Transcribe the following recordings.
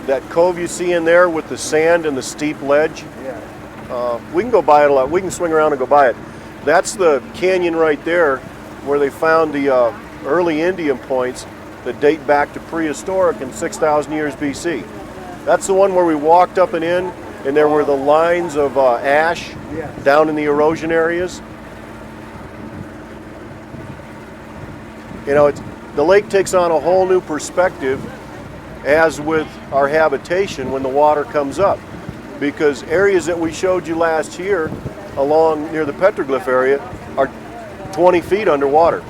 That cove you see in there with the sand and the steep ledge, Yeah. we can go by it a lot. We can swing around and go by it. That's the canyon right there where they found the early Indian points that date back to prehistoric in 6,000 years BC. That's the one where we walked up and in, and there were the lines of ash Yes. down in the erosion areas. You know, the lake takes on a whole new perspective as with our habitation when the water comes up, because areas that we showed you last year along near the Petroglyph area are 20 feet underwater.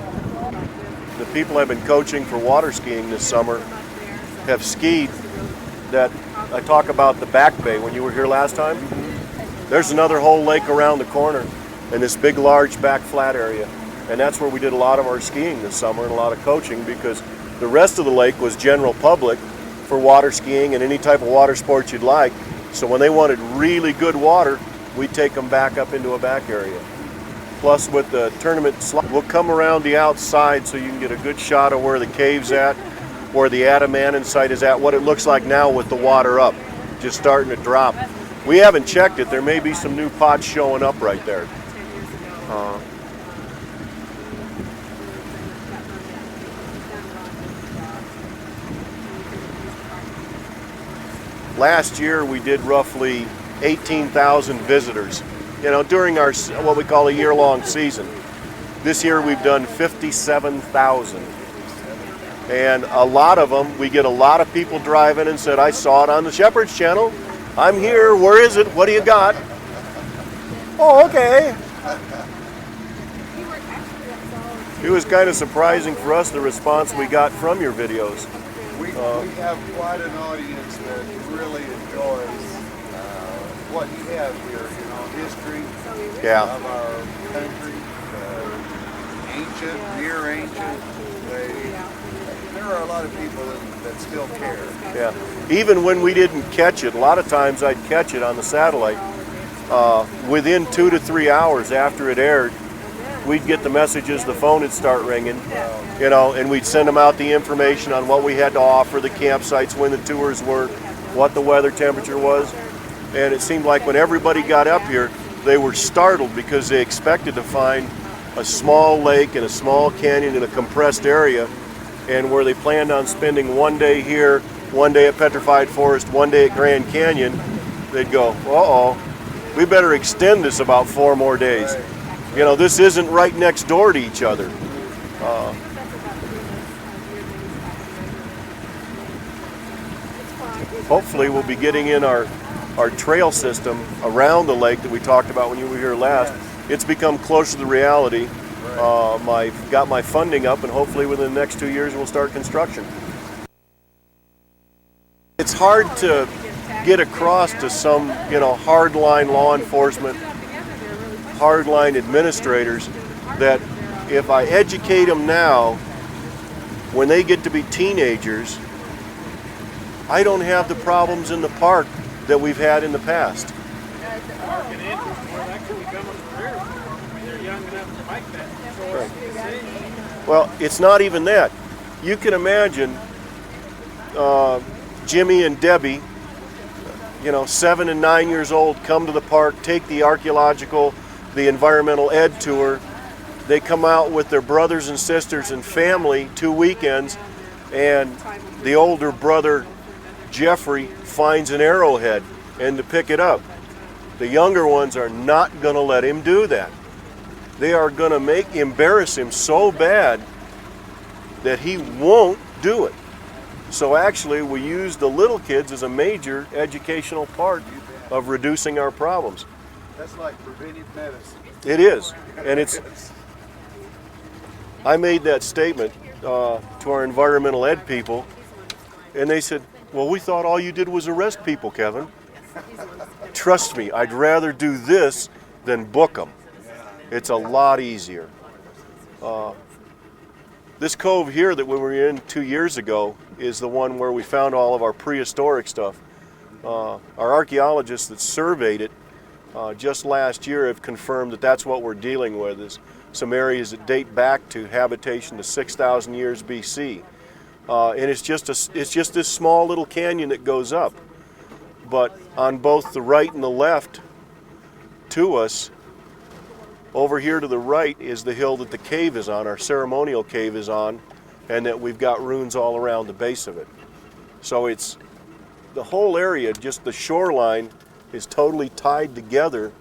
The people have been coaching for water skiing this summer have skied that, I talk about the back bay when you were here last time. There's another whole lake around the corner and this big large back flat area, and that's where we did a lot of our skiing this summer and a lot of coaching, because the rest of the lake was general public for water skiing and any type of water sports you'd like. So when they wanted really good water, we'd take them back up into a back area. Plus with the tournament, we'll come around the outside so you can get a good shot of where the cave's at, where the Adamana site is at, what it looks like now with the water up, just starting to drop. We haven't checked it. There may be some new pots showing up right there. Last year we did roughly 18,000 visitors, you know, during our what we call a year-long season. This year we've done 57,000. And a lot of them, we get a lot of people driving and said, I saw it on the Shepherd's Channel. I'm here. Where is it? What do you got? Oh, okay. It was kind of surprising for us, the response we got from your videos. We have quite an audience that really enjoys what you have here, you know, history of our country, ancient, near ancient. There are a lot of people that still care. Yeah, even when we didn't catch it, a lot of times I'd catch it on the satellite. Within 2 to 3 hours after it aired, we'd get the messages, the phone would start ringing, you know, and we'd send them out the information on what we had to offer, the campsites, when the tours were, what the weather temperature was. And it seemed like when everybody got up here, they were startled because they expected to find a small lake and a small canyon in a compressed area, and where they planned on spending one day here, one day at Petrified Forest, one day at Grand Canyon, they'd go, uh-oh, we better extend this about 4 more days. You know, this isn't right next door to each other. Hopefully we'll be getting in our trail system around the lake that we talked about when you were here last. It's become closer to reality. I've got my funding up, and hopefully within the next 2 years we'll start construction. It's hard to get across to some, you know, hardline law enforcement, hardline administrators, that if I educate them now, when they get to be teenagers, I don't have the problems in the park that we've had in the past. Right. Well, it's not even that. You can imagine Jimmy and Debbie, you know, 7 and 9 years old, come to the park, take the archaeological, the environmental ed tour. They come out with their brothers and sisters and family 2 weekends, and the older brother, Jeffrey, finds an arrowhead and to pick it up. The younger ones are not going to let him do that. They are going to embarrass him so bad that he won't do it. So actually we use the little kids as a major educational part of reducing our problems. That's like preventive medicine. It is, and it's. I made that statement to our environmental ed people, and they said, well, we thought all you did was arrest people, Kevin. Trust me, I'd rather do this than book them. It's a lot easier. This cove here that we were in 2 years ago is the one where we found all of our prehistoric stuff. Our archaeologists that surveyed it just last year have confirmed that that's what we're dealing with, is some areas that date back to habitation to 6,000 years BC. and it's just this small little canyon that goes up. But on both the right and the left to us, over here to the right is the hill that the cave is on, our ceremonial cave is on, and that we've got ruins all around the base of it. So it's the whole area, just the shoreline, is totally tied together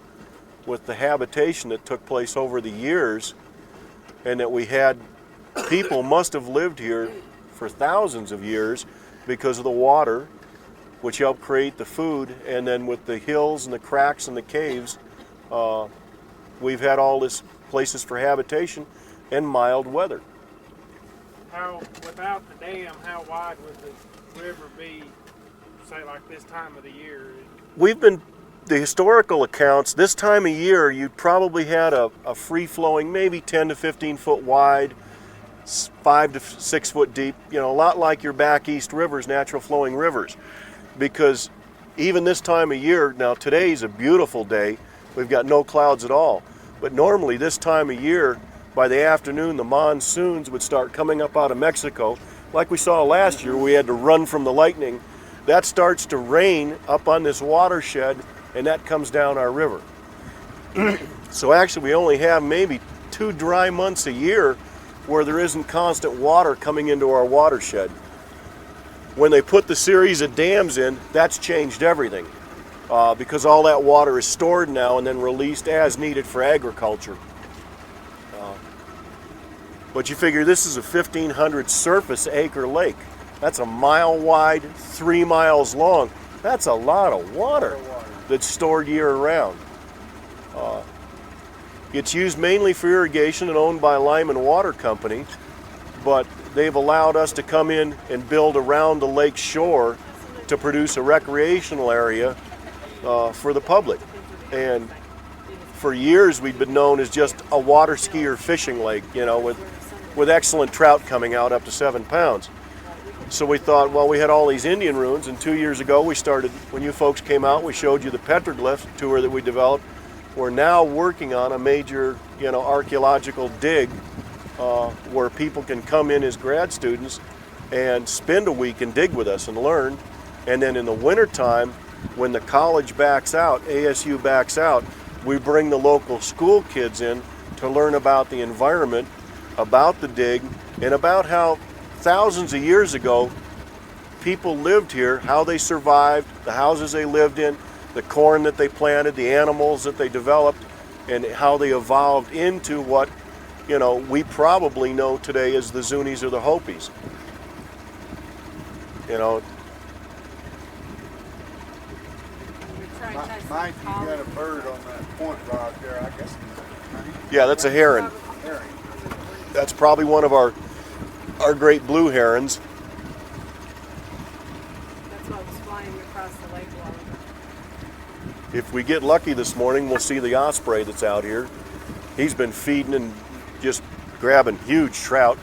with the habitation that took place over the years, and that we had people must have lived here for thousands of years because of the water, which helped create the food, and then with the hills and the cracks and the caves, we've had all this places for habitation and mild weather. Without the dam, how wide would the river be, say like this time of the year? The historical accounts, this time of year, you'd probably had a free-flowing, maybe 10 to 15 foot wide, 5 to 6 foot deep, a lot like your back east rivers, natural flowing rivers. Because even this time of year, now today's a beautiful day, we've got no clouds at all, but normally this time of year, by the afternoon, the monsoons would start coming up out of Mexico. Like we saw last year, we had to run from the lightning. That starts to rain up on this watershed, and that comes down our river. So actually we only have maybe 2 dry months a year where there isn't constant water coming into our watershed. When they put the series of dams in, that's changed everything, because all that water is stored now and then released as needed for agriculture. But you figure this is a 1,500 surface acre lake. That's a mile wide, 3 miles long. That's a lot of water that's stored year round. It's used mainly for irrigation and owned by Lyman Water Company, but they've allowed us to come in and build around the lake shore to produce a recreational area for the public. And for years we've been known as just a water skier fishing lake, with excellent trout coming out up to 7 pounds. So we thought, well, we had all these Indian ruins, and 2 years ago we started, when you folks came out, we showed you the Petroglyphs tour that we developed. We're now working on a major, archaeological dig where people can come in as grad students and spend a week and dig with us and learn. And then in the wintertime, when the college backs out, ASU backs out, we bring the local school kids in to learn about the environment, about the dig, and about how thousands of years ago people lived here, how they survived, the houses they lived in, the corn that they planted, the animals that they developed, and how they evolved into what we probably know today as the Zunis or the Hopis. Mike, you got a bird on that point rod there, I guess. Yeah, that's a heron. Herring. That's probably one of our great blue herons. That's what was flying across the lake wall. If we get lucky this morning, we'll see the osprey that's out here. He's been feeding and just grabbing huge trout.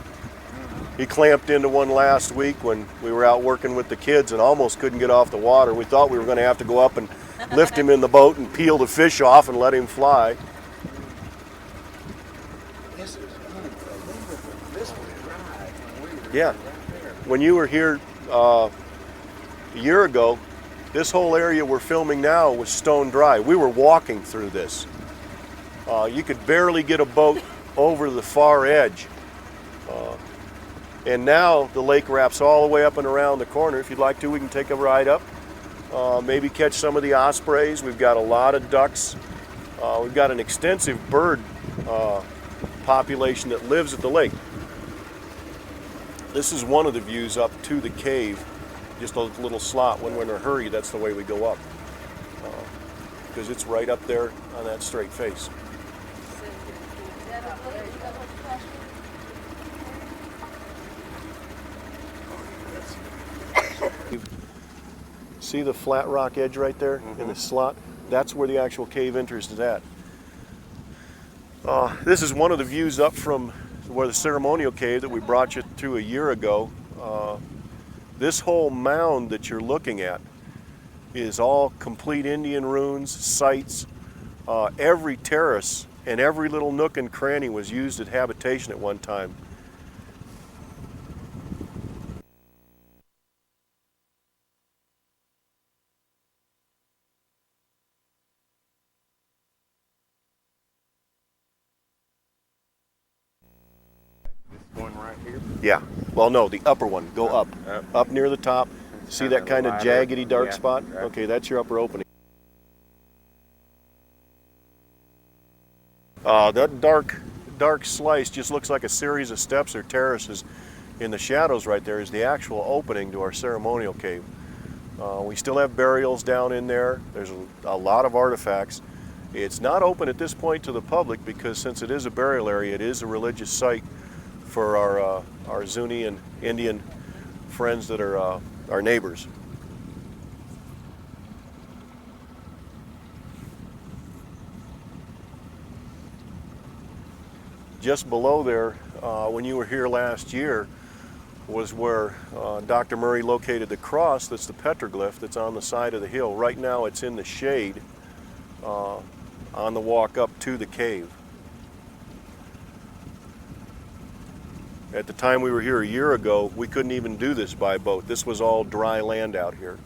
He clamped into one last week when we were out working with the kids and almost couldn't get off the water. We thought we were going to have to go up and lift him in the boat and peel the fish off and let him fly. This is unbelievable. This was dry. Yeah. When you were here a year ago, this whole area we're filming now was stone dry. We were walking through this. You could barely get a boat over the far edge. And now the lake wraps all the way up and around the corner. If you'd like to, we can take a ride up. Maybe catch some of the ospreys. We've got a lot of ducks. We've got an extensive bird population that lives at the lake. This is one of the views up to the cave. Just a little slot. When we're in a hurry, that's the way we go up. Because it's right up there on that straight face. See the flat rock edge right there in the slot? That's where the actual cave entrance is at. This is one of the views up from where the ceremonial cave that we brought you to a year ago. This whole mound that you're looking at is all complete Indian ruins, sites. Every terrace and every little nook and cranny was used as habitation at one time. right here. Yeah. Well, no, the upper one. Go up. Up near the top. See that kind of lighter. jaggedy dark Yeah, spot? right. Okay, that's your upper opening. That dark slice just looks like a series of steps or terraces. In the shadows right there is the actual opening to our ceremonial cave. We still have burials down in there. There's a lot of artifacts. It's not open at this point to the public because since it is a burial area, it is a religious site for our Zuni and Indian friends that are our neighbors. Just below there, when you were here last year, was where Dr. Murray located the cross that's the petroglyph that's on the side of the hill. Right now it's in the shade on the walk up to the cave. At the time we were here a year ago, we couldn't even do this by boat. This was all dry land out here.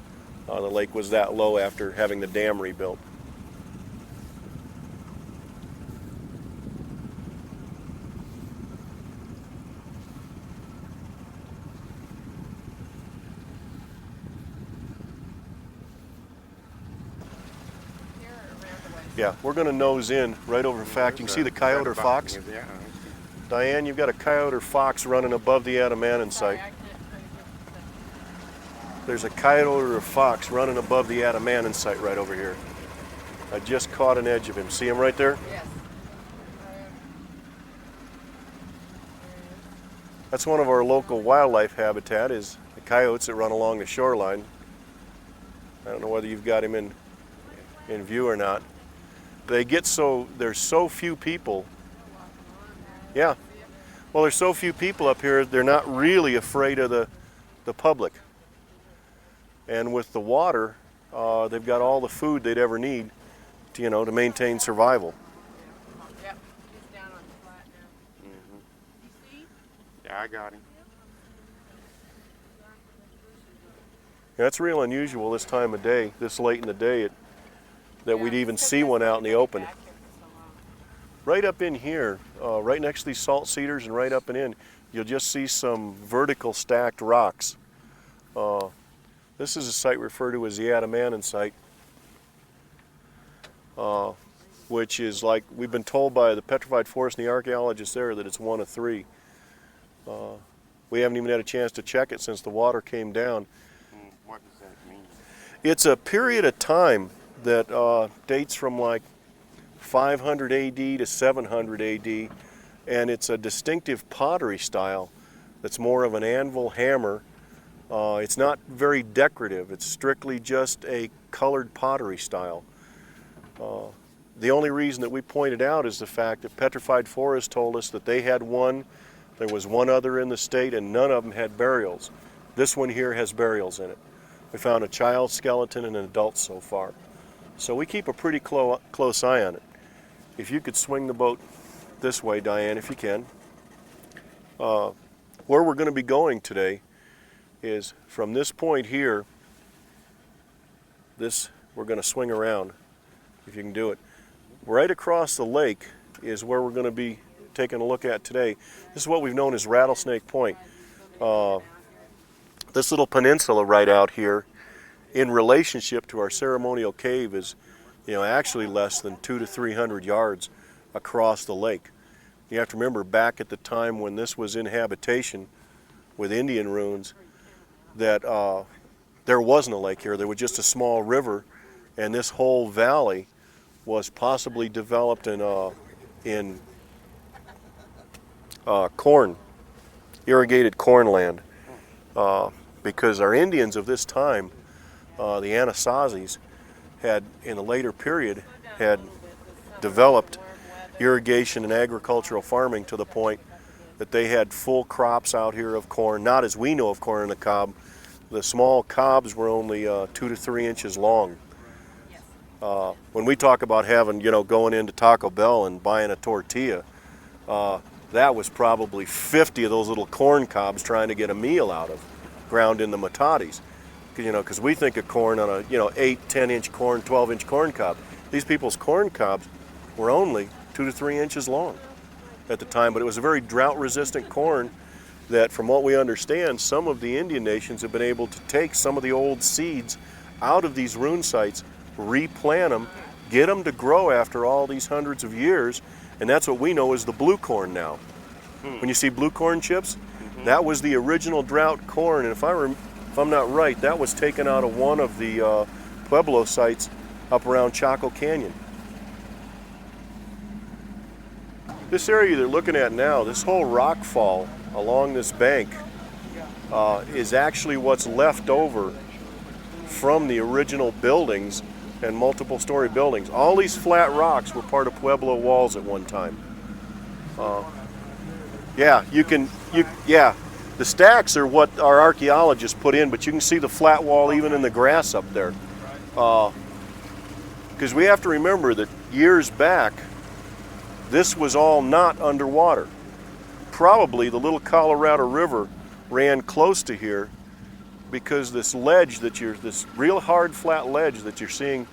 The lake was that low after having the dam rebuilt. Yeah, we're going to nose in right over. In fact, you can see the coyote or fox. Yeah. Diane, you've got a coyote or fox running above the Adamana site. There's a coyote or a fox running above the Adamana site right over here. I just caught an edge of him. See him right there? Yes. That's one of our local wildlife habitat is the coyotes that run along the shoreline. I don't know whether you've got him in view or not. There's so few people. Yeah. Well, there's so few people up here, they're not really afraid of the public. And with the water, they've got all the food they'd ever need to, to maintain survival. Yep. He's down on the flat now. You see? Yeah, I got him. Yeah, it's real unusual this time of day, this late in the day, that we'd even see one out in the open. Right up in here, right next to these salt cedars and right up and in, you'll just see some vertical stacked rocks. This is a site referred to as the Adamana site, which is like, we've been told by the Petrified Forest and the archaeologists there that it's one of three. We haven't even had a chance to check it since the water came down. What does that mean? It's a period of time that dates from like 500 AD to 700 AD, and it's a distinctive pottery style that's more of an anvil hammer. It's not very decorative, it's strictly just a colored pottery style. The only reason that we pointed out is the fact that Petrified Forest told us that they had one, there was one other in the state, and none of them had burials. This one here has burials in it. We found a child skeleton and an adult so far. So we keep a pretty close eye on it. If you could swing the boat this way, Diane, if you can. Where we're going to be going today is from this point here, we're going to swing around, if you can do it. Right across the lake is where we're going to be taking a look at today. This is what we've known as Rattlesnake Point. This little peninsula right out here, in relationship to our ceremonial cave, is actually less than 200 to 300 yards across the lake. You have to remember, back at the time when this was in habitation with Indian ruins, that there wasn't a lake here. There was just a small river, and this whole valley was possibly developed in corn, irrigated corn land, because our Indians of this time, the Anasazis, had in the later period had developed irrigation and agricultural farming to the point that they had full crops out here of corn, not as we know of corn in the cob. The small cobs were only 2 to 3 inches long. When we talk about having, going into Taco Bell and buying a tortilla, that was probably 50 of those little corn cobs trying to get a meal out of, ground in the matatis. Because we think of corn on a 8, 10-inch corn, 12-inch corn cob. These people's corn cobs were only 2 to 3 inches long at the time, but it was a very drought-resistant corn, that from what we understand, some of the Indian nations have been able to take some of the old seeds out of these ruin sites, replant them, get them to grow after all these hundreds of years, and that's what we know as the blue corn now. When you see blue corn chips, that was the original drought corn, and if I'm not right, that was taken out of one of the pueblo sites up around Chaco Canyon. This area they're looking at now, this whole rock fall along this bank is actually what's left over from the original buildings and multiple story buildings. All these flat rocks were part of pueblo walls at one time. The stacks are what our archaeologists put in, but you can see the flat wall even in the grass up there. Because we have to remember that years back, this was all not underwater. Probably the little Colorado River ran close to here because this ledge this real hard flat ledge that you're seeing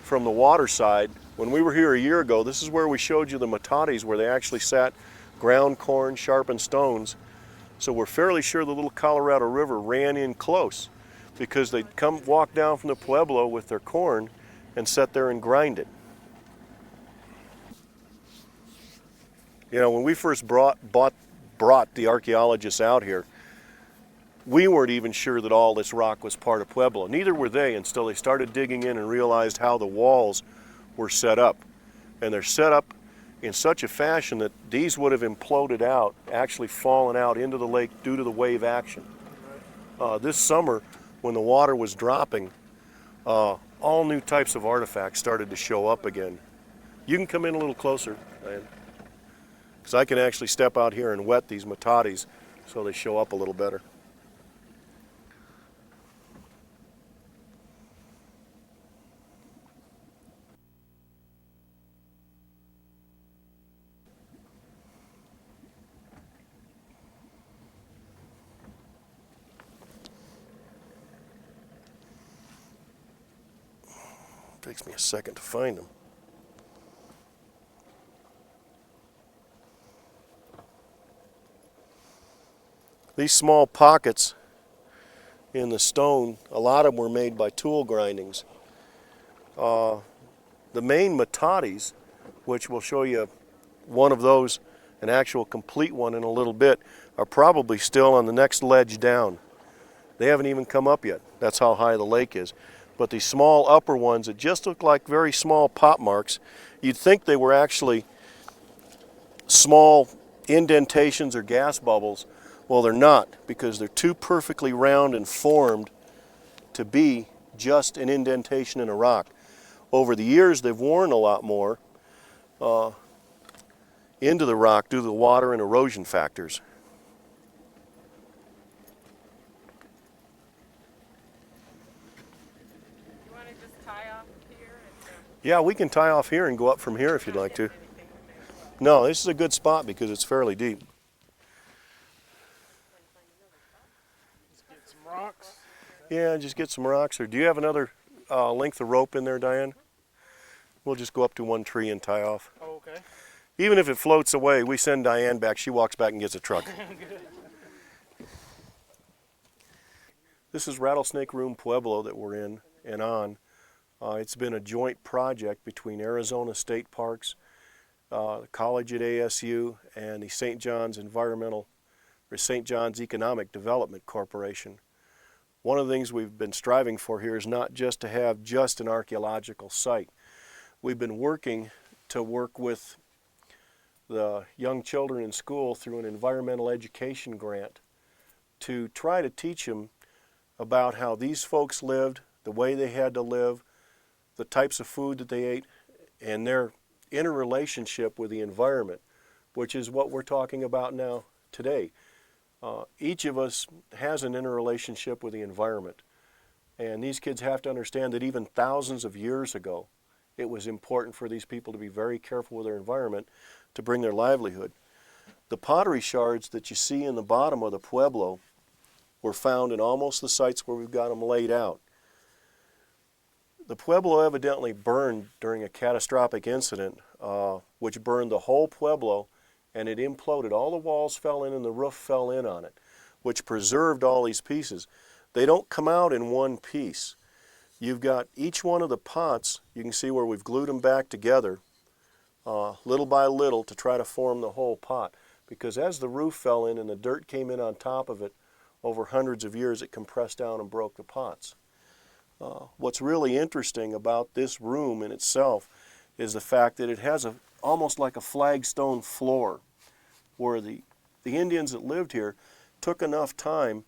from the water side, when we were here a year ago, this is where we showed you the metates where they actually sat, ground corn, sharpened stones. So we're fairly sure the little Colorado River ran in close because they'd come walk down from the pueblo with their corn and sit there and grind it. You know, when we first brought the archaeologists out here, we weren't even sure that all this rock was part of Pueblo. Neither were they until they started digging in and realized how the walls were set up. And they're set up in such a fashion that these would have imploded out, actually fallen out into the lake due to the wave action. This summer, when the water was dropping, all new types of artifacts started to show up again. You can come in a little closer, because I can actually step out here and wet these metates so they show up a little better. Takes me a second to find them. These small pockets in the stone, a lot of them were made by tool grindings. The main metates, which we'll show you one of those, an actual complete one in a little bit, are probably still on the next ledge down. They haven't even come up yet. That's how high the lake is. But these small upper ones that just look like very small pop marks, you'd think they were actually small indentations or gas bubbles. Well, they're not, because they're too perfectly round and formed to be just an indentation in a rock. Over the years, they've worn a lot more into the rock due to the water and erosion factors. Yeah, we can tie off here and go up from here if you'd like to. No, this is a good spot because it's fairly deep. Get some rocks. Yeah, just get some rocks. Or do you have another length of rope in there, Diane? We'll just go up to one tree and tie off. Oh, okay. Even if it floats away, we send Diane back. She walks back and gets a truck. This is Rattlesnake Room Pueblo that we're in and on. It's been a joint project between Arizona State Parks, the college at ASU, and the St. John's Economic Development Corporation. One of the things we've been striving for here is not just to have just an archaeological site. We've been working to work with the young children in school through an environmental education grant to try to teach them about how these folks lived, the way they had to live, the types of food that they ate, and their interrelationship with the environment, which is what we're talking about now today. Each of us has an interrelationship with the environment, and these kids have to understand that even thousands of years ago, it was important for these people to be very careful with their environment to bring their livelihood. The pottery shards that you see in the bottom of the pueblo were found in almost the sites where we've got them laid out. The pueblo evidently burned during a catastrophic incident which burned the whole pueblo and it imploded. All the walls fell in and the roof fell in on it, which preserved all these pieces. They don't come out in one piece. You've got each one of the pots, you can see where we've glued them back together little by little to try to form the whole pot. Because as the roof fell in and the dirt came in on top of it, over hundreds of years it compressed down and broke the pots. What's really interesting about this room in itself is the fact that it has almost like a flagstone floor, where the Indians that lived here took enough time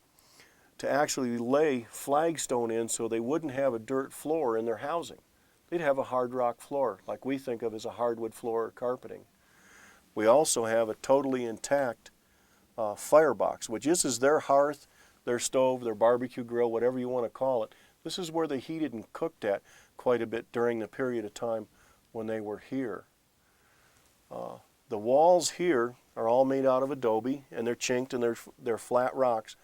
to actually lay flagstone in so they wouldn't have a dirt floor in their housing. They'd have a hard rock floor, like we think of as a hardwood floor or carpeting. We also have a totally intact firebox, which is their hearth, their stove, their barbecue grill, whatever you want to call it. This is where they heated and cooked at quite a bit during the period of time when they were here. The walls here are all made out of adobe, and they're chinked and they're flat rocks.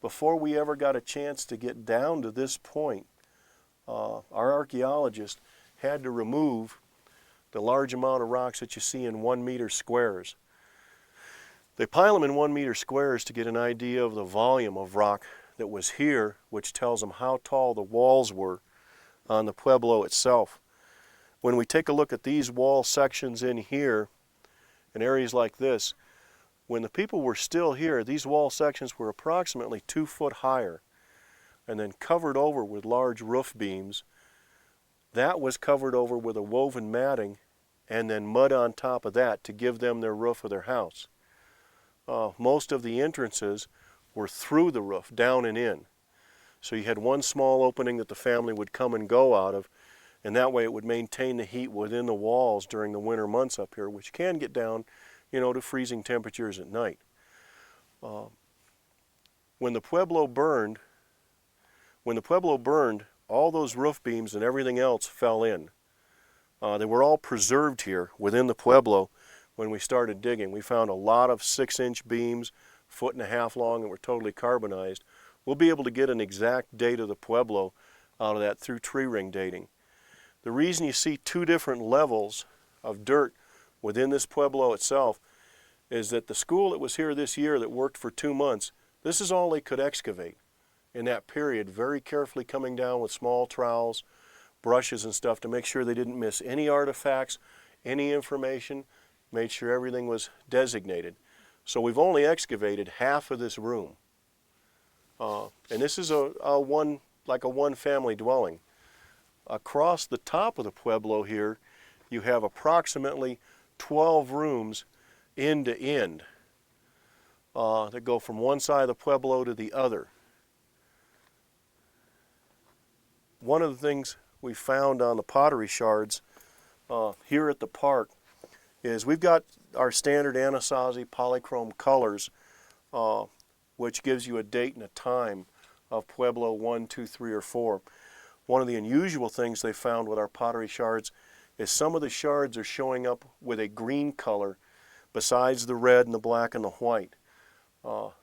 Before we ever got a chance to get down to this point, our archaeologists had to remove the large amount of rocks that you see in 1 meter squares. They pile them in 1 meter squares to get an idea of the volume of rock that was here, which tells them how tall the walls were on the pueblo itself. When we take a look at these wall sections in here, in areas like this, when the people were still here, these wall sections were approximately 2 foot higher and then covered over with large roof beams. That was covered over with a woven matting and then mud on top of that to give them their roof of their house. Most of the entrances were through the roof, down and in. So you had one small opening that the family would come and go out of, and that way it would maintain the heat within the walls during the winter months up here, which can get down, to freezing temperatures at night. When the pueblo burned, all those roof beams and everything else fell in. They were all preserved here within the pueblo when we started digging. We found a lot of 6-inch beams, 1.5 feet long, that were totally carbonized. We'll be able to get an exact date of the pueblo out of that through tree ring dating. The reason you see 2 different levels of dirt within this pueblo itself is that the school that was here this year that worked for 2 months, this is all they could excavate in that period, very carefully coming down with small trowels, brushes and stuff to make sure they didn't miss any artifacts, any information, made sure everything was designated. So we've only excavated half of this room. And this is like a one-family dwelling. Across the top of the pueblo here, you have approximately 12 rooms end to end that go from one side of the pueblo to the other. One of the things we found on the pottery shards here at the park is we've got our standard Anasazi polychrome colors, which gives you a date and a time of Pueblo 1, 2, 3, or 4. One of the unusual things they found with our pottery shards is some of the shards are showing up with a green color besides the red and the black and the white.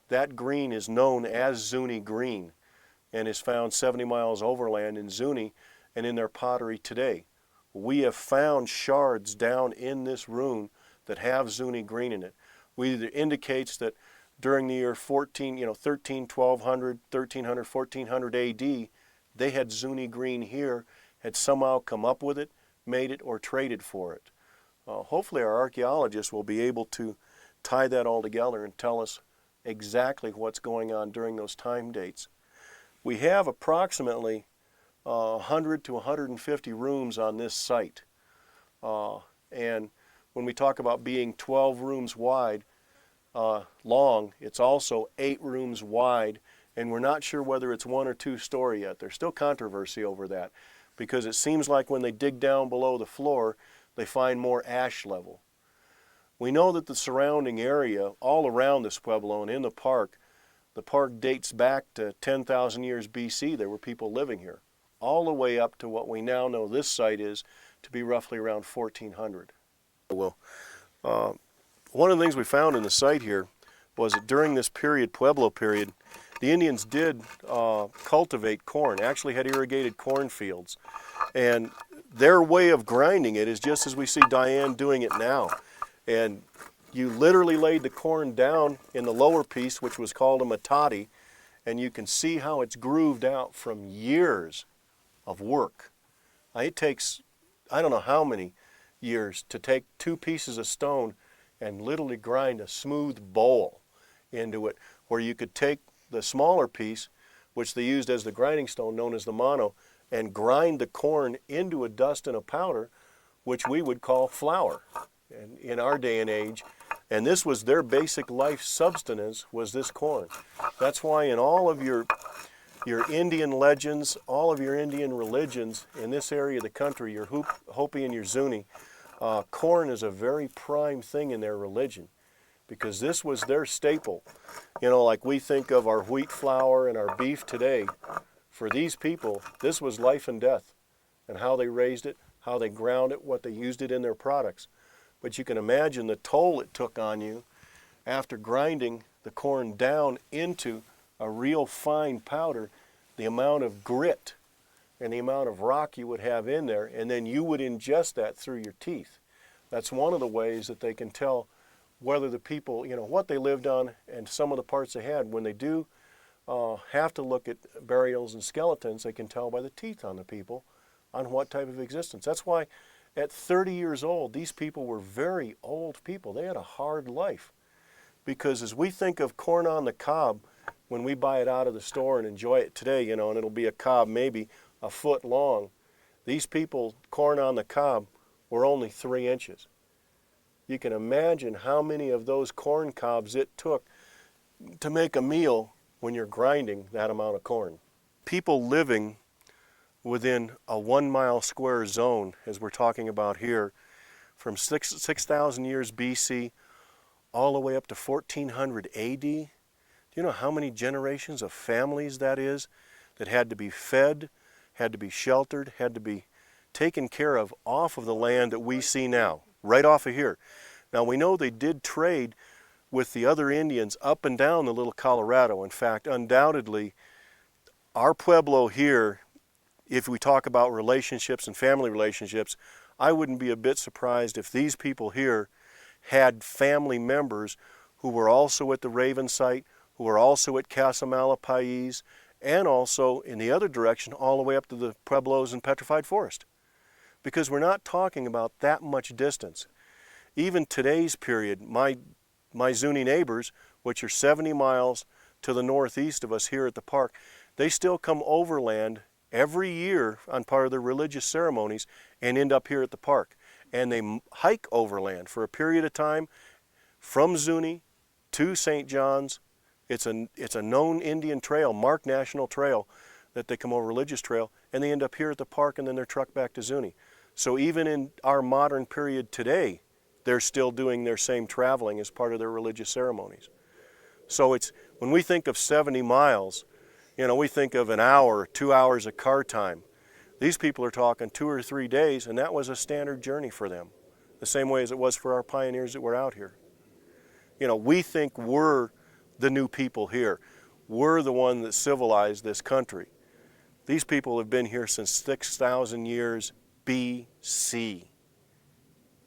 That green is known as Zuni green and is found 70 miles overland in Zuni and in their pottery today. We have found shards down in this room that have Zuni green in it. It indicates that during the year 1200, 1300, 1400 AD, they had Zuni green here, had somehow come up with it, made it, or traded for it. Hopefully our archaeologists will be able to tie that all together and tell us exactly what's going on during those time dates. We have approximately 100 to 150 rooms on this site. And when we talk about being 12 rooms wide, long, it's also 8 rooms wide, and we're not sure whether it's 1 or 2 story yet. There's still controversy over that, because it seems like when they dig down below the floor, they find more ash level. We know that the surrounding area, all around this pueblo and in the park dates back to 10,000 years BC. There were people living here, all the way up to what we now know this site is to be roughly around 1400. Well, one of the things we found in the site here was that during this period, Pueblo period, the Indians did cultivate corn, actually had irrigated cornfields. And their way of grinding it is just as we see Diane doing it now. And you literally laid the corn down in the lower piece, which was called a matati, and you can see how it's grooved out from years of work. It takes, I don't know how many years to take 2 pieces of stone and literally grind a smooth bowl into it, where you could take the smaller piece, which they used as the grinding stone, known as the mono, and grind the corn into a dust and a powder, which we would call flour in our day and age. And this was their basic life subsistence, was this corn. That's why in all of your Indian legends, all of your Indian religions in this area of the country, your Hopi and your Zuni, corn is a very prime thing in their religion, because this was their staple. You know, like we think of our wheat flour and our beef today, for these people, this was life and death, and how they raised it, how they ground it, what they used it in their products. But you can imagine the toll it took on you after grinding the corn down into a real fine powder, the amount of grit and the amount of rock you would have in there, and then you would ingest that through your teeth. That's one of the ways that they can tell whether the people, you know, what they lived on and some of the parts they had. When they do have to look at burials and skeletons, they can tell by the teeth on the people on what type of existence. That's why at 30 years old, these people were very old people. They had a hard life. Because as we think of corn on the cob, when we buy it out of the store and enjoy it today, you know, and it'll be a cob maybe a foot long, these people, corn on the cob, were only 3 inches. You can imagine how many of those corn cobs it took to make a meal when you're grinding that amount of corn. People living within a 1 mile square zone, as we're talking about here, from 6,000 years BC all the way up to 1400 AD. Do you know how many generations of families that is that had to be fed, had to be sheltered, had to be taken care of off of the land that we see now, right off of here? Now we know they did trade with the other Indians up and down the Little Colorado. In fact, undoubtedly, our pueblo here, if we talk about relationships and family relationships, I wouldn't be a bit surprised if these people here had family members who were also at the Raven site, who were also at Casa Malapais, and also in the other direction all the way up to the Pueblos and Petrified Forest. Because we're not talking about that much distance. Even today's period, my Zuni neighbors, which are 70 miles to the northeast of us here at the park, they still come overland every year on part of their religious ceremonies and end up here at the park. And they hike overland for a period of time from Zuni to St. John's. It's a known Indian trail, marked national trail, that they come over, religious trail, and they end up here at the park and then they're trucked back to Zuni. So even in our modern period today, they're still doing their same traveling as part of their religious ceremonies. So it's, when we think of 70 miles, you know, we think of an hour, 2 hours of car time. These people are talking 2 or 3 days, and that was a standard journey for them, the same way as it was for our pioneers that were out here. You know, we think we're the new people here. We're the one that civilized this country. These people have been here since 6,000 years BC,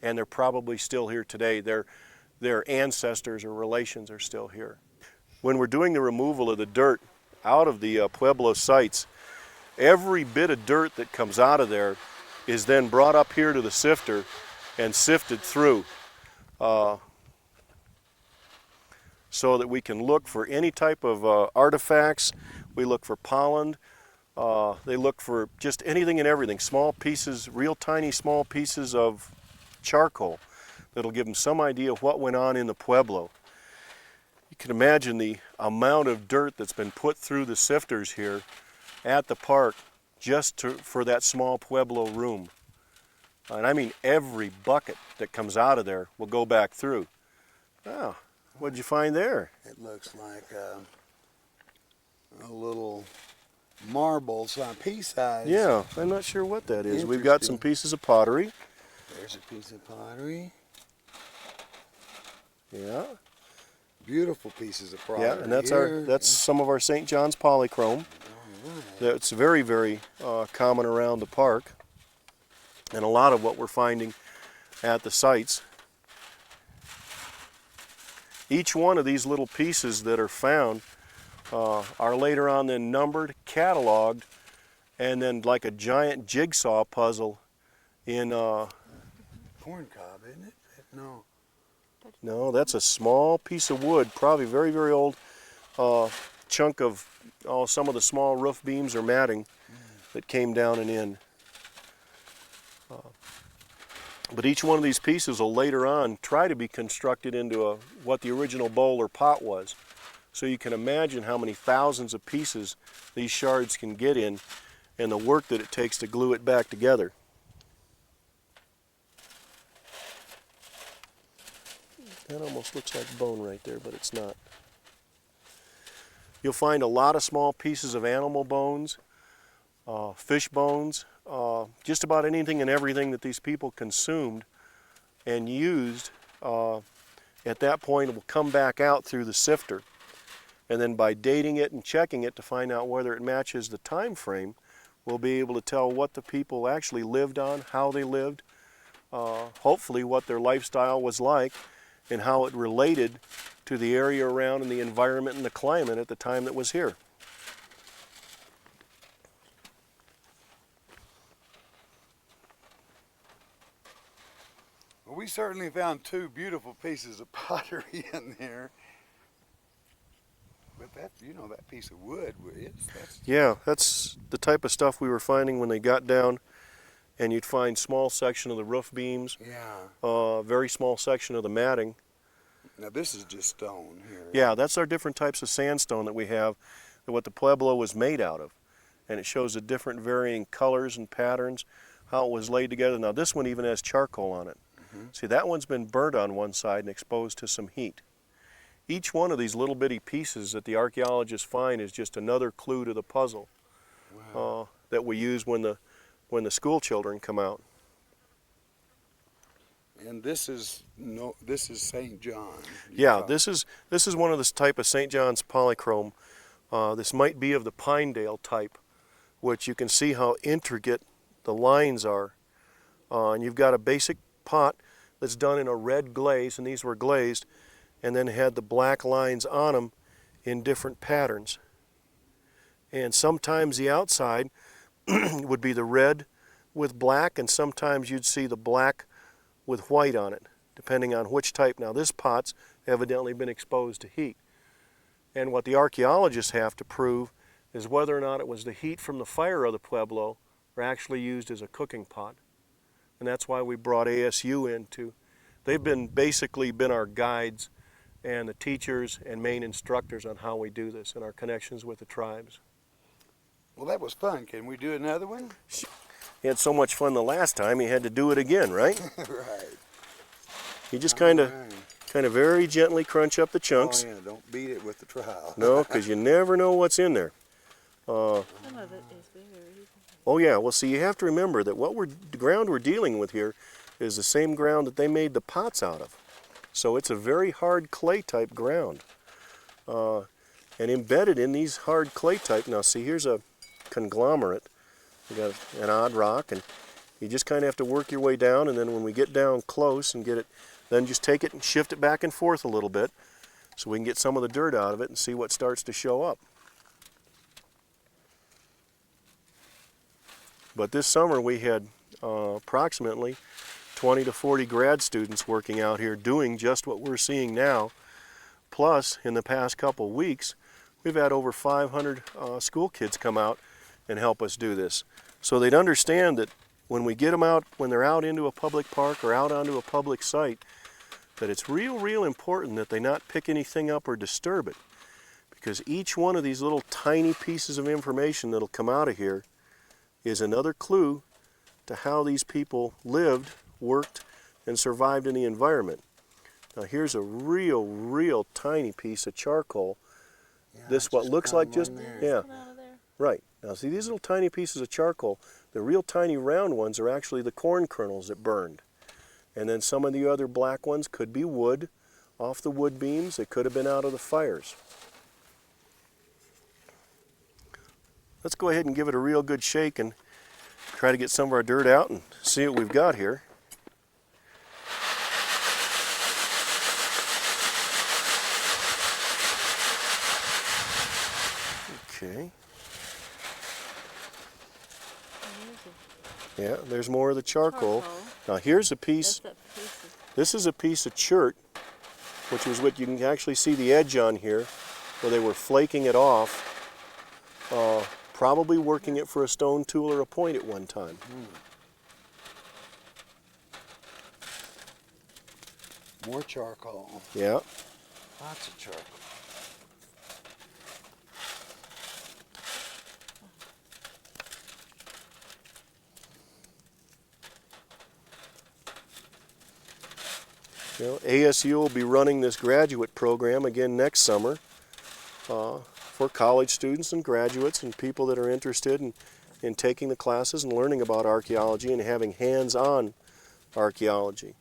and they're probably still here today. Their ancestors or relations are still here. When we're doing the removal of the dirt out of the Pueblo sites, every bit of dirt that comes out of there is then brought up here to the sifter and sifted through so that we can look for any type of artifacts. We look for pollen. They look for just anything and everything, small pieces, real tiny small pieces of charcoal that'll give them some idea of what went on in the Pueblo. You can imagine the amount of dirt that's been put through the sifters here at the park just for that small Pueblo room. And I mean every bucket that comes out of there will go back through. Oh, what'd you find there? It looks like a little marble, pea size. Yeah, I'm not sure what that is. We've got some pieces of pottery. There's a piece of pottery. Yeah. Beautiful pieces of pottery. Yeah, and that's some of our St. John's polychrome. Right. That's very, very common around the park, and a lot of what we're finding at the sites. Each one of these little pieces that are found are later on then numbered, cataloged, and then like a giant jigsaw puzzle in Corn cob, isn't it? No. no, that's a small piece of wood, probably very, very old chunk of some of the small roof beams or matting that came down and in. But each one of these pieces will later on try to be constructed into what the original bowl or pot was. So you can imagine how many thousands of pieces these shards can get in and the work that it takes to glue it back together. That almost looks like bone right there, but it's not. You'll find a lot of small pieces of animal bones, fish bones, just about anything and everything that these people consumed and used. At that point, it will come back out through the sifter. And then by dating it and checking it to find out whether it matches the time frame, we'll be able to tell what the people actually lived on, how they lived, hopefully what their lifestyle was like, and how it related to the area around and the environment and the climate at the time that was here. Well, we certainly found two beautiful pieces of pottery in there. But that, you know, that piece of wood, Yeah, that's the type of stuff we were finding when they got down, and you'd find small section of the roof beams, yeah. very small section of the matting. Now this is just stone here. Yeah, that's our different types of sandstone that we have, what the pueblo was made out of. And it shows the different varying colors and patterns, how it was laid together. Now this one even has charcoal on it. See, that one's been burnt on one side and exposed to some heat. Each one of these little bitty pieces that the archaeologists find is just another clue to the puzzle. Wow. That we use when the school children come out. And this is St. John. Yeah, this is one of this type of St. John's polychrome. This might be of the Pinedale type, which you can see how intricate the lines are. And you've got a basic pot that's done in a red glaze, and these were glazed, and then had the black lines on them in different patterns. And sometimes the outside would be the red with black, and sometimes you'd see the black with white on it, depending on which type. Now this pot's evidently been exposed to heat. And what the archaeologists have to prove is whether or not it was the heat from the fire of the pueblo or actually used as a cooking pot. And that's why we brought ASU in too. They've basically been our guides and the teachers and main instructors on how we do this and our connections with the tribes. Well, that was fun. Can we do another one? He had so much fun the last time, he had to do it again, right? Right. You just kind of very gently crunch up the chunks. Oh yeah, don't beat it with the trowel. No, because you never know what's in there. Some of it is very. Oh yeah, well see, you have to remember that the ground we're dealing with here is the same ground that they made the pots out of. So it's a very hard clay type ground. And embedded in these hard clay type, now see here's a conglomerate. We got an odd rock, and you just kind of have to work your way down, and then when we get down close and get it, then just take it and shift it back and forth a little bit so we can get some of the dirt out of it and see what starts to show up. But this summer we had approximately 20 to 40 grad students working out here doing just what we're seeing now. Plus, in the past couple weeks, we've had over 500 school kids come out and help us do this. So they'd understand that when we get them out, when they're out into a public park or out onto a public site, that it's real important that they not pick anything up or disturb it. Because each one of these little tiny pieces of information that'll come out of here is another clue to how these people lived, worked, and survived in the environment. Now here's a real tiny piece of charcoal. Yeah, This what looks like just, yeah, Out of there. right. Now see these little tiny pieces of charcoal, the real tiny round ones are actually the corn kernels that burned. And then some of the other black ones could be wood, off the wood beams. They could have been out of the fires. Let's go ahead and give it a real good shake and try to get some of our dirt out and see what we've got here. Yeah, there's more of the charcoal. Charcoal. Now here's a piece, That's that piece of, this is a piece of chert, which is what you can actually see the edge on here, where they were flaking it off, probably working it for a stone tool or a point at one time. More charcoal. Yeah. Lots of charcoal. You know, ASU will be running this graduate program again next summer for college students and graduates and people that are interested in taking the classes and learning about archaeology and having hands-on archaeology.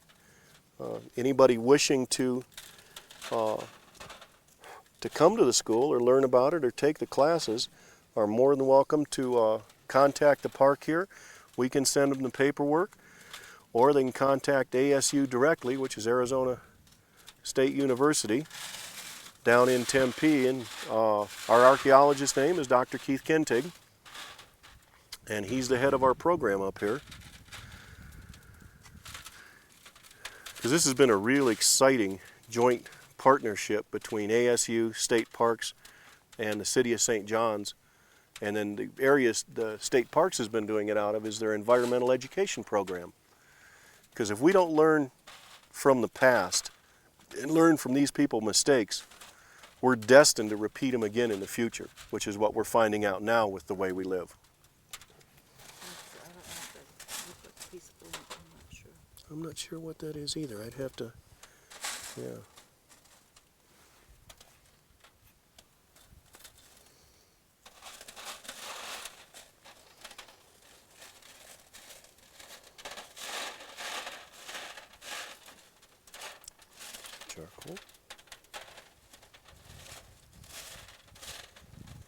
Anybody wishing to come to the school or learn about it or take the classes are more than welcome to contact the park here. We can send them the paperwork, or they can contact ASU directly, which is Arizona State University, down in Tempe, and our archaeologist's name is Dr. Keith Kentig, and he's the head of our program up here. Because this has been a really exciting joint partnership between ASU, State Parks, and the City of St. John's. And then the areas the State Parks has been doing it out of is their environmental education program. Because if we don't learn from the past and learn from these people's mistakes, we're destined to repeat them again in the future, which is what we're finding out now with the way we live. I don't know if that's a piece of wood, I'm not sure. I'm not sure what that is either. I'd have to, yeah. Charcoal.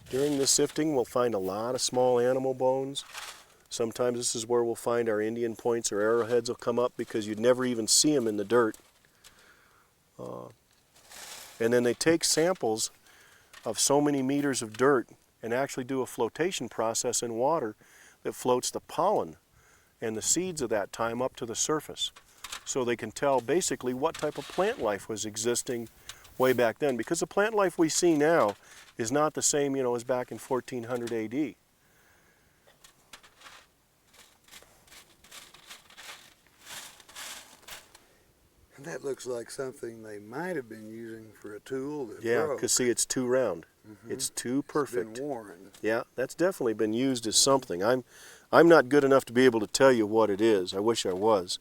During the sifting, we'll find a lot of small animal bones. Sometimes this is where we'll find our Indian points or arrowheads will come up because you'd never even see them in the dirt. And then they take samples of so many meters of dirt and actually do a flotation process in water that floats the pollen and the seeds of that time up to the surface. So they can tell basically what type of plant life was existing way back then. Because the plant life we see now is not the same, you know, as back in 1400 AD. And that looks like something they might have been using for a tool that Yeah, broke. because see, it's too round. It's too perfect. It's been worn. Yeah, that's definitely been used as something. I'm not good enough to be able to tell you what it is. I wish I was.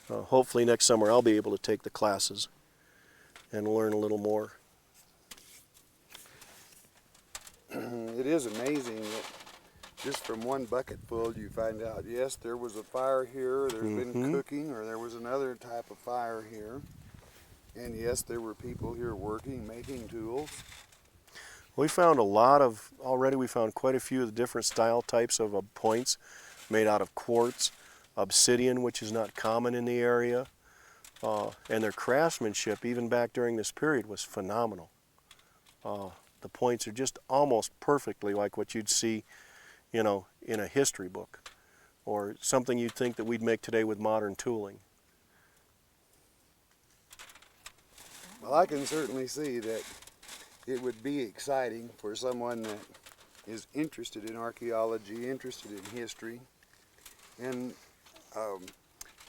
Hopefully next summer I'll be able to take the classes and learn a little more. It is amazing that just from one bucket full you find out, yes, there was a fire here, there's been cooking, or there was another type of fire here. And yes, there were people here working, making tools. We found a lot of, already we found quite a few of the different style types of points made out of quartz, obsidian, which is not common in the area. And their craftsmanship, even back during this period, was phenomenal. The points are just almost perfectly like what you'd see, you know, in a history book, or something you'd think that we'd make today with modern tooling. Well, I can certainly see that it would be exciting for someone that is interested in archaeology, interested in history. And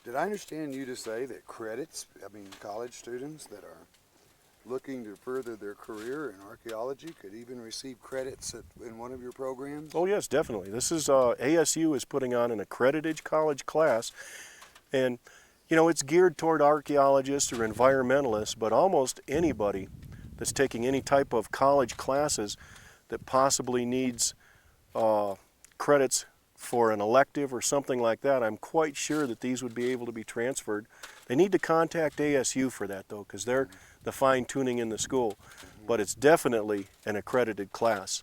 did I understand you to say that college students that are looking to further their career in archaeology could even receive credits in one of your programs? Oh yes, definitely. This is, ASU is putting on an accredited college class, and you know, it's geared toward archaeologists or environmentalists, but almost anybody that's taking any type of college classes that possibly needs credits for an elective or something like that, I'm quite sure that these would be able to be transferred. They need to contact ASU for that though, because they're the fine-tuning in the school, but it's definitely an accredited class.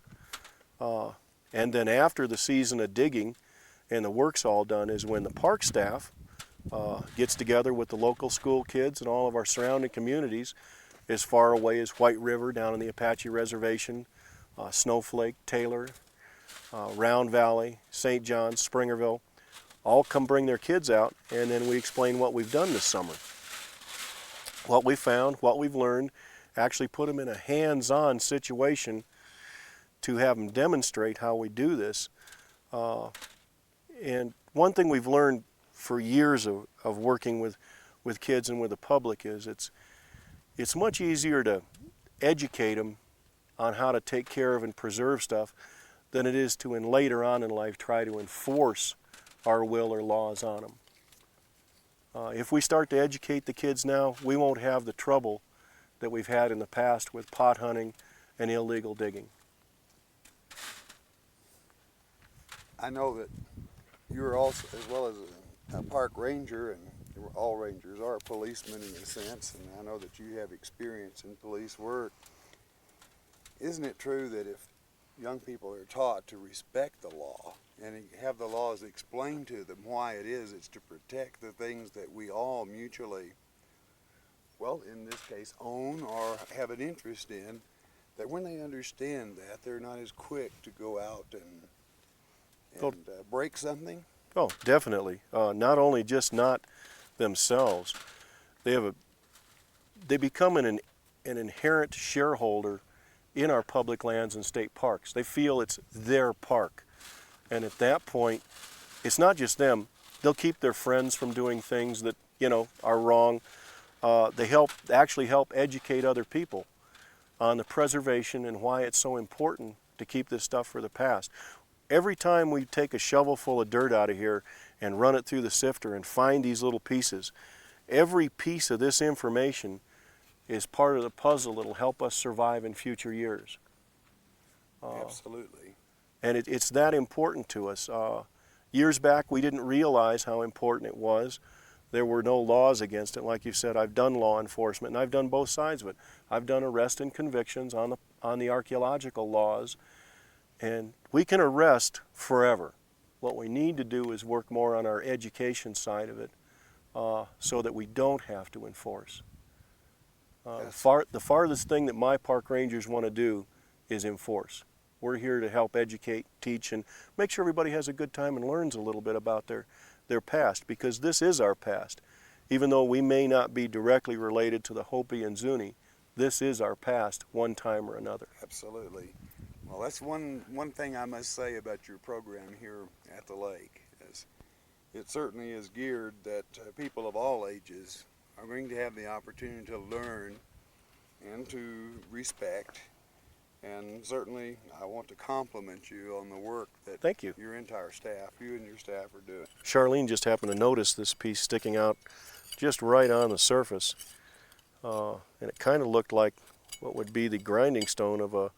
And then after the season of digging and the work's all done is when the park staff gets together with the local school kids and all of our surrounding communities as far away as White River down in the Apache Reservation, Snowflake, Taylor, Round Valley, St. John's, Springerville, all come bring their kids out, and then we explain what we've done this summer. What we found, what we've learned, actually put them in a hands-on situation to have them demonstrate how we do this. And one thing we've learned for years of working with kids and with the public is it's much easier to educate them on how to take care of and preserve stuff than it is to, in later on in life, try to enforce our will or laws on them. If we start to educate the kids now, we won't have the trouble that we've had in the past with pot hunting and illegal digging. I know that you're also, as well as a park ranger, and all rangers are policemen in a sense, and I know that you have experience in police work. Isn't it true that if young people are taught to respect the law and have the laws explained to them why it's to protect the things that we all mutually, well, in this case, own or have an interest in, that when they understand that, they're not as quick to go out and break something? Oh, definitely. Not only just not themselves, they become an inherent shareholder in our public lands and state parks. They feel it's their park. And at that point, it's not just them. They'll keep their friends from doing things that, are wrong. They actually help educate other people on the preservation and why it's so important to keep this stuff for the past. Every time we take a shovel full of dirt out of here and run it through the sifter and find these little pieces, every piece of this information is part of the puzzle that'll help us survive in future years. Absolutely. And it's that important to us. Years back, we didn't realize how important it was. There were no laws against it. Like you said, I've done law enforcement, and I've done both sides of it. I've done arrest and convictions on the archaeological laws, and we can arrest forever. What we need to do is work more on our education side of it so that we don't have to enforce. The farthest thing that my park rangers want to do is enforce. We're here to help educate, teach, and make sure everybody has a good time and learns a little bit about their past, because this is our past. Even though we may not be directly related to the Hopi and Zuni, this is our past one time or another. Absolutely. Well, that's one thing I must say about your program here at the lake. Is it certainly is geared that people of all ages are going to have the opportunity to learn and to respect. And certainly, I want to compliment you on the work that Thank you. Your entire staff, you and your staff are doing. Charlene just happened to notice this piece sticking out just right on the surface. And it kind of looked like what would be the grinding stone of a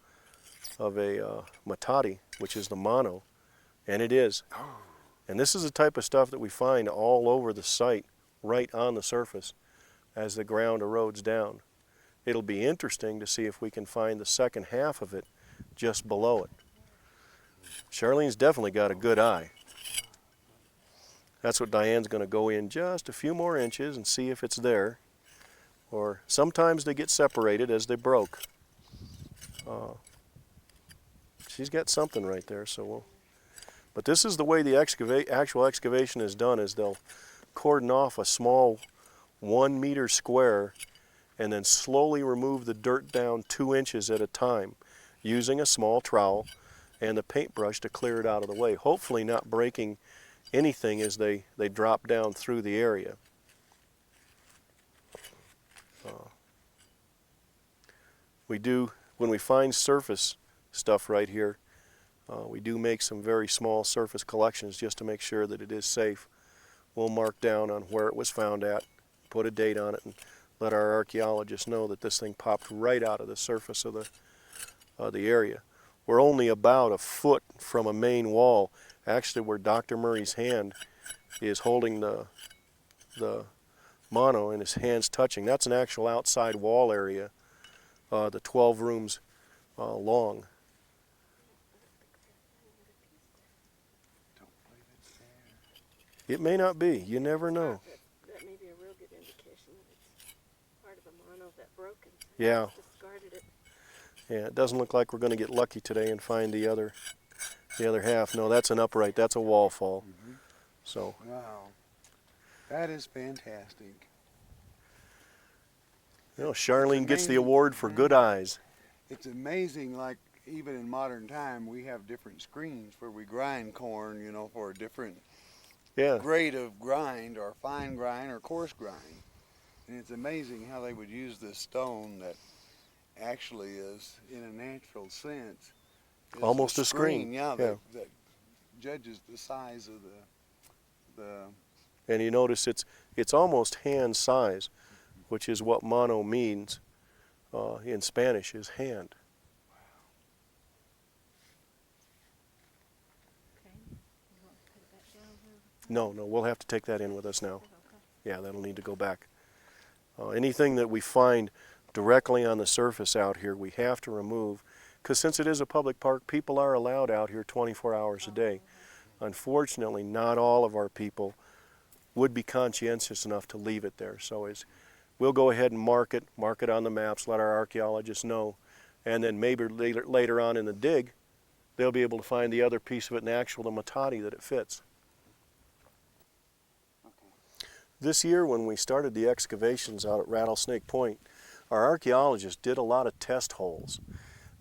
matati, which is the mono, and it is. And this is the type of stuff that we find all over the site, right on the surface, as the ground erodes down. It'll be interesting to see if we can find the second half of it just below it. Charlene's definitely got a good eye. That's what Diane's going to go in just a few more inches and see if it's there. Or sometimes they get separated as they broke. She's got something right there, so we'll... But this is the way the actual excavation is done, is they'll cordon off a small 1 meter square and then slowly remove the dirt down 2 inches at a time using a small trowel and the paintbrush to clear it out of the way, hopefully not breaking anything as they drop down through the area. We do, when we find surface stuff right here, we do make some very small surface collections just to make sure that it is safe. We'll mark down on where it was found at, put a date on it, and let our archaeologists know that this thing popped right out of the surface of the area. We're only about a foot from a main wall, actually where Dr. Murray's hand is holding the mono and his hand's touching. That's an actual outside wall area, the 12 rooms long. It may not be. You never know. That may be a real good indication that it's part of a mono that broke and Yeah. discarded it. Yeah, it doesn't look like we're going to get lucky today and find the other The other half, no, that's an upright. That's a wall fall. So, Wow. That is fantastic. you know, Shoreline gets the amazing. award for good eyes. It's amazing, like even in modern time, we have different screens where we grind corn, you know, for a different Yeah. grade of grind, or fine grind or coarse grind. And it's amazing how they would use this stone that actually is, in a natural sense, is Almost a screen. Yeah, Yeah. that judges the size of the And you notice it's almost hand size, which is what mano means in Spanish, is hand. Okay. You want to put it back down here? No, we'll have to take that in with us now. Okay. Yeah, that'll need to go back. Anything that we find directly on the surface out here, we have to remove, because since it is a public park, people are allowed out here 24 hours a day. Unfortunately, not all of our people would be conscientious enough to leave it there. So we'll go ahead and mark it on the maps, let our archaeologists know, and then maybe later on in the dig, they'll be able to find the other piece of it and the matati that it fits. This year, when we started the excavations out at Rattlesnake Point, our archaeologists did a lot of test holes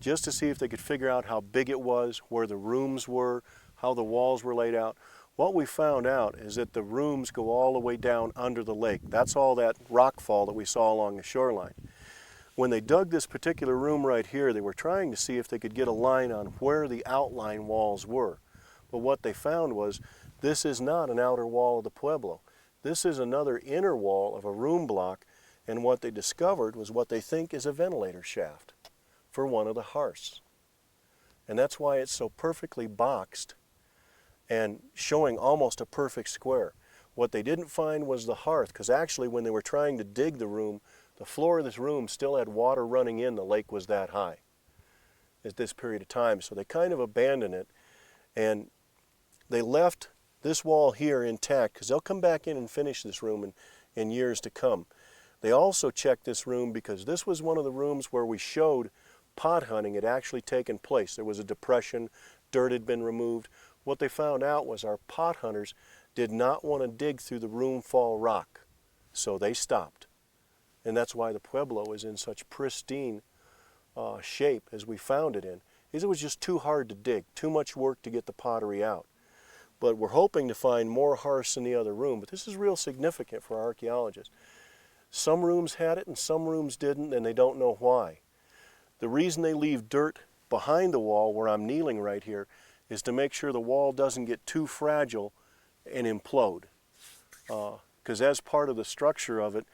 just to see if they could figure out how big it was, where the rooms were, how the walls were laid out. What we found out is that the rooms go all the way down under the lake. That's all that rock fall that we saw along the shoreline. When they dug this particular room right here, they were trying to see if they could get a line on where the outline walls were. But what they found was this is not an outer wall of the pueblo. This is another inner wall of a room block, and what they discovered was what they think is a ventilator shaft for one of the hearths. And that's why it's so perfectly boxed and showing almost a perfect square. What they didn't find was the hearth, because actually when they were trying to dig the room, the floor of this room still had water running in. The lake was that high at this period of time. So they kind of abandoned it, and they left this wall here intact, because they'll come back in and finish this room in years to come. They also checked this room because this was one of the rooms where we showed pot hunting had actually taken place. There was a depression, dirt had been removed. What they found out was our pot hunters did not want to dig through the room fall rock, so they stopped. And that's why the pueblo is in such pristine shape as we found it in. It was just too hard to dig, too much work to get the pottery out. But we're hoping to find more hearths in the other room. But this is real significant for archaeologists. Some rooms had it and some rooms didn't, and they don't know why. The reason they leave dirt behind the wall where I'm kneeling right here is to make sure the wall doesn't get too fragile and implode. Because as part of the structure of it,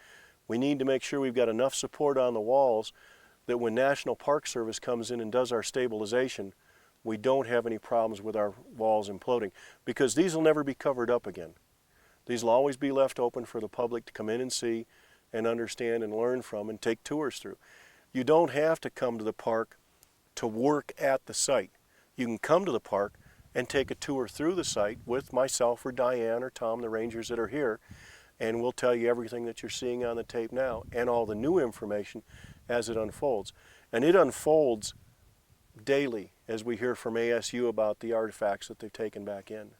we need to make sure we've got enough support on the walls that when National Park Service comes in and does our stabilization, we don't have any problems with our walls imploding, because these will never be covered up again. These will always be left open for the public to come in and see and understand and learn from and take tours through. You don't have to come to the park to work at the site. You can come to the park and take a tour through the site with myself or Diane or Tom, the rangers that are here, and we'll tell you everything that you're seeing on the tape now and all the new information as it unfolds. And it unfolds daily as we hear from ASU about the artifacts that they've taken back in.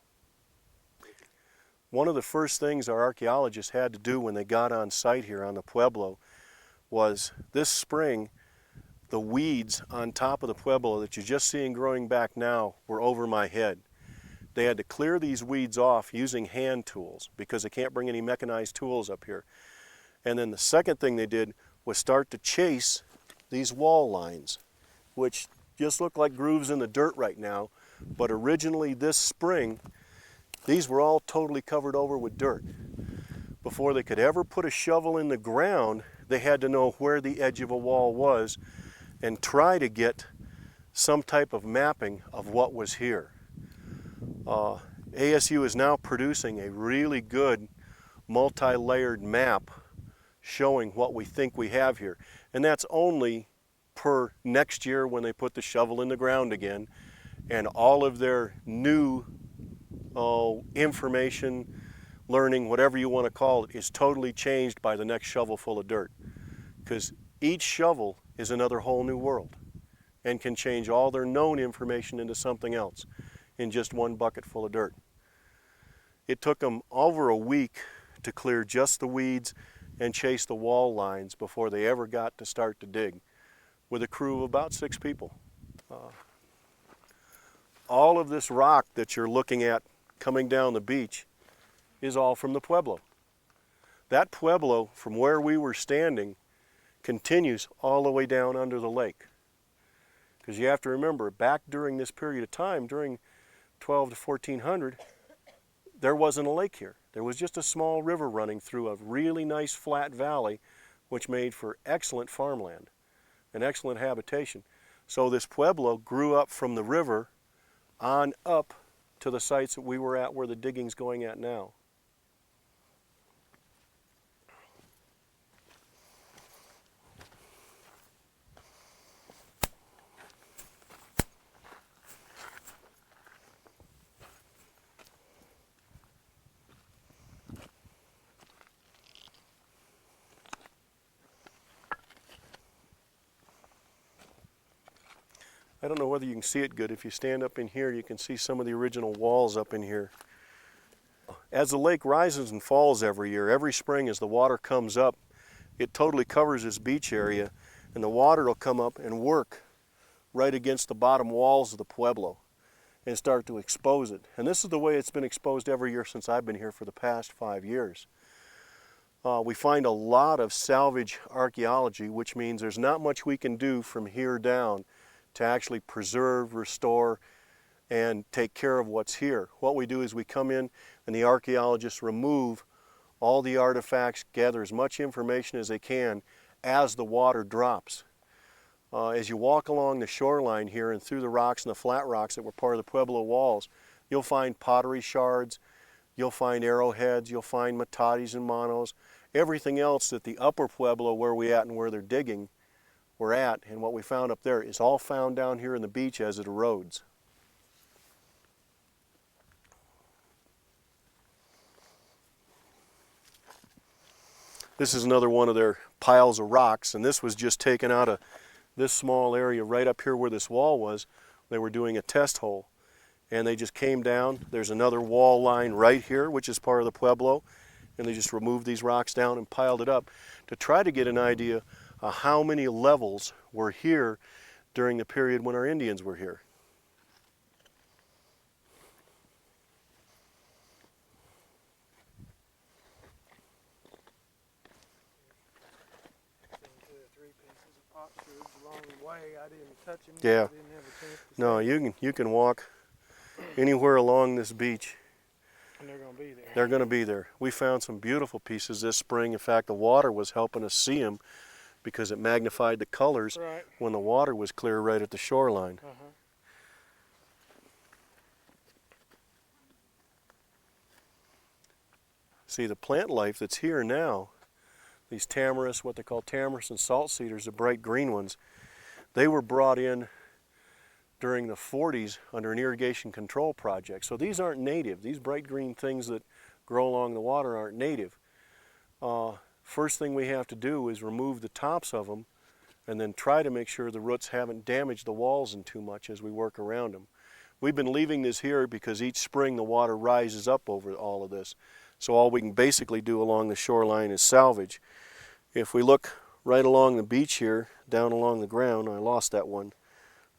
One of the first things our archaeologists had to do when they got on site here on the pueblo was this spring, the weeds on top of the pueblo that you're just seeing growing back now were over my head. They had to clear these weeds off using hand tools because they can't bring any mechanized tools up here. And then the second thing they did was start to chase these wall lines, which just look like grooves in the dirt right now, but originally this spring, these were all totally covered over with dirt. Before they could ever put a shovel in the ground, they had to know where the edge of a wall was and try to get some type of mapping of what was here. ASU is now producing a really good multi-layered map showing what we think we have here. And that's only per next year when they put the shovel in the ground again, and all of their new information, learning, whatever you want to call it, is totally changed by the next shovel full of dirt. Because each shovel is another whole new world and can change all their known information into something else. in just one bucket full of dirt. It took them over a week to clear just the weeds and chase the wall lines before they ever got to start to dig, with a crew of about 6 people. All of this rock that you're looking at coming down the beach is all from the pueblo. That pueblo, from where we were standing, continues all the way down under the lake. Because you have to remember, back during this period of time, during 12 to 1400, there wasn't a lake here. There was just a small river running through a really nice flat valley, which made for excellent farmland and excellent habitation. So this pueblo grew up from the river on up to the sites that we were at where the digging's going at now. I don't know whether you can see it good. If you stand up in here, you can see some of the original walls up in here. As the lake rises and falls every year, every spring as the water comes up, it totally covers this beach area, and the water will come up and work right against the bottom walls of the pueblo and start to expose it. And this is the way it's been exposed every year since I've been here for the past 5 years. We find a lot of salvage archaeology, which means there's not much we can do from here down to actually preserve, restore, and take care of what's here. What we do is we come in and the archaeologists remove all the artifacts, gather as much information as they can as the water drops. As you walk along the shoreline here and through the rocks and the flat rocks that were part of the pueblo walls, you'll find pottery shards, you'll find arrowheads, you'll find matates and manos, everything else that the upper pueblo where we at and where they're digging we're at, and what we found up there is all found down here in the beach as it erodes. This is another one of their piles of rocks, and this was just taken out of this small area right up here where this wall was. They were doing a test hole, and they just came down. There's another wall line right here, which is part of the pueblo, and they just removed these rocks down and piled it up to try to get an idea how many levels were here during the period when our Indians were here. Two or 3 pieces of potsherds along the way. I didn't touch them. Yeah. I didn't have a chance to No, you can walk anywhere along this beach. and they're going to be there. They're going to be there. We found some beautiful pieces this spring. In fact, the water was helping us see them because it magnified the colors Right. when the water was clear right at the shoreline. See, the plant life that's here now, these tamarisk, what they call tamarisk and salt cedars, the bright green ones, they were brought in during the 40s under an irrigation control project. So these aren't native. These bright green things that grow along the water aren't native. First thing we have to do is remove the tops of them and then try to make sure the roots haven't damaged the walls in too much as we work around them. We've been leaving this here because each spring the water rises up over all of this. So all we can basically do along the shoreline is salvage. If we look right along the beach here, down along the ground, I lost that one.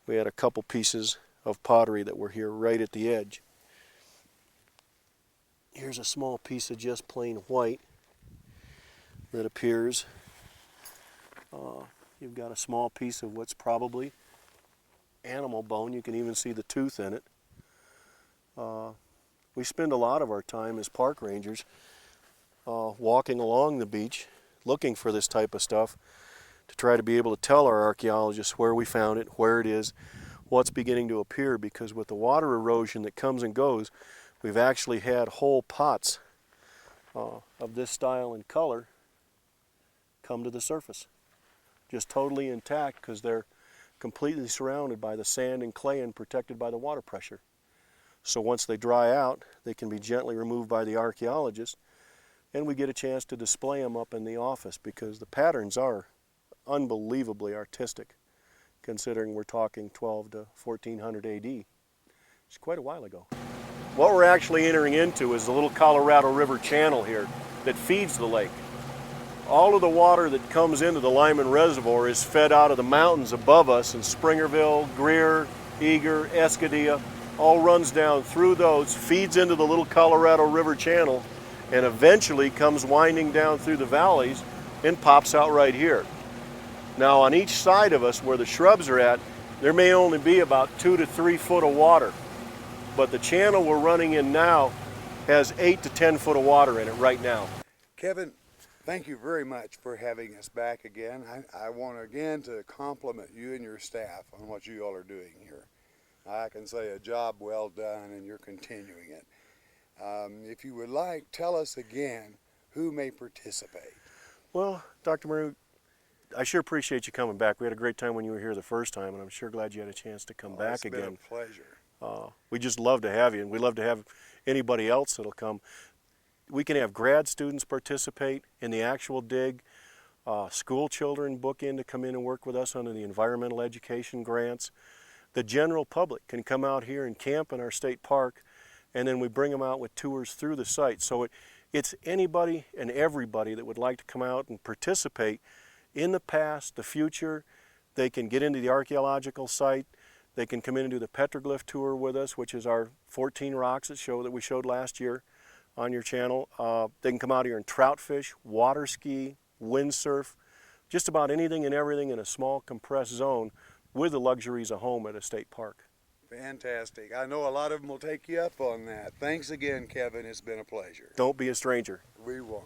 We had a couple pieces of pottery that were here right at the edge. Here's a small piece of just plain white that appears. You've got a small piece of what's probably animal bone. You can even see the tooth in it. We spend a lot of our time as park rangers walking along the beach looking for this type of stuff to try to be able to tell our archaeologists where we found it, where it is, what's beginning to appear, because with the water erosion that comes and goes, we've actually had whole pots of this style and color come to the surface, just totally intact because they're completely surrounded by the sand and clay and protected by the water pressure. So once they dry out, they can be gently removed by the archaeologist, and we get a chance to display them up in the office because the patterns are unbelievably artistic, considering we're talking 12 to 1400 AD. It's quite a while ago. What we're actually entering into is the little Colorado River channel here that feeds the lake. All of the water that comes into the Lyman Reservoir is fed out of the mountains above us in Springerville, Greer, Eager, Escadilla, all runs down through those, feeds into the little Colorado River channel, and eventually comes winding down through the valleys and pops out right here. Now on each side of us where the shrubs are at, there may only be about 2 to 3 foot of water, but the channel we're running in now has 8 to 10 foot of water in it right now. Kevin, thank you very much for having us back again. I want again to compliment you and your staff on what you all are doing here. I can say a job well done, and you're continuing it. If you would like, tell us again who may participate. Well, Dr. Murray, I sure appreciate you coming back. We had a great time when you were here the first time, and I'm sure glad you had a chance to come back again. It's been a pleasure. We just love to have you, and we love to have anybody else that'll come. We can have grad students participate in the actual dig, school children book in to come in and work with us under the environmental education grants. The general public can come out here and camp in our state park, and then we bring them out with tours through the site. So it's anybody and everybody that would like to come out and participate in the past, the future. They can get into the archaeological site. They can come in and do the Petroglyph tour with us, which is our 14 rocks that we showed last year on your channel. They can come out here and trout fish, water ski, windsurf, just about anything and everything in a small compressed zone with the luxuries of home at a state park. Fantastic. I know a lot of them will take you up on that. Thanks again, Kevin. It's been a pleasure. Don't be a stranger. We won't.